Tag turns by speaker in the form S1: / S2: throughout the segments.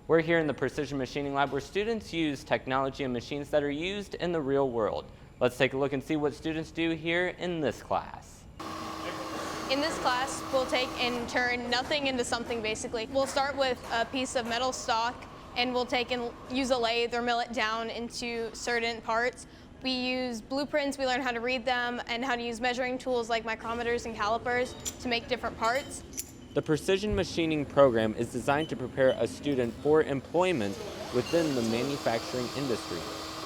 S1: We're here in the Precision Machining Lab where students use technology and machines that are used in the real world. Let's take a look and see what students do here in this class.
S2: In this class, we'll take and turn nothing into something basically. We'll start with a piece of metal stock and we'll take and use a lathe or mill it down into certain parts. We use blueprints, we learn how to read them and how to use measuring tools like micrometers and calipers to make different parts.
S1: The Precision Machining program is designed to prepare a student for employment within the manufacturing industry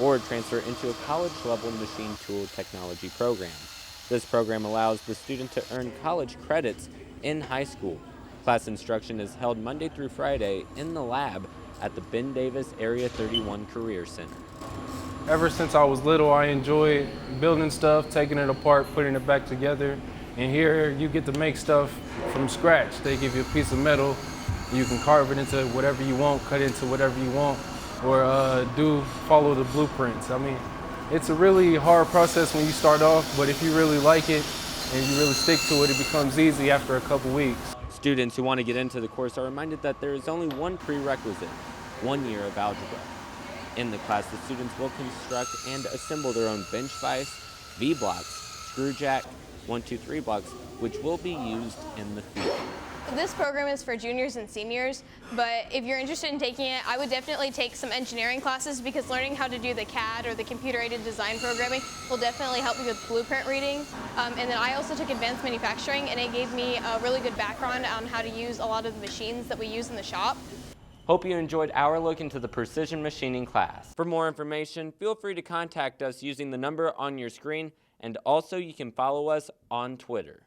S1: or transfer into a college-level machine tool technology program. This program allows the student to earn college credits in high school. Class instruction is held Monday through Friday in the lab at the Ben Davis Area 31 Career Center.
S3: Ever since I was little, I enjoyed building stuff, taking it apart, putting it back together. And here you get to make stuff from scratch. They give you a piece of metal, you can carve it into whatever you want, cut it into whatever you want, or follow the blueprints. I mean, it's a really hard process when you start off, but if you really like it and you really stick to it, it becomes easy after a couple weeks.
S1: Students who want to get into the course are reminded that there is only one prerequisite, 1 year of algebra. In the class, the students will construct and assemble their own bench vise, V-blocks, screw jack, 1, 2, 3 blocks, which will be used in the field.
S2: This program is for juniors and seniors, but if you're interested in taking it, I would definitely take some engineering classes because learning how to do the CAD or the computer-aided design programming will definitely help you with blueprint reading. And then I also took advanced manufacturing and it gave me a really good background on how to use a lot of the machines that we use in the shop.
S1: Hope you enjoyed our look into the Precision Machining class. For more information, feel free to contact us using the number on your screen, and also you can follow us on Twitter.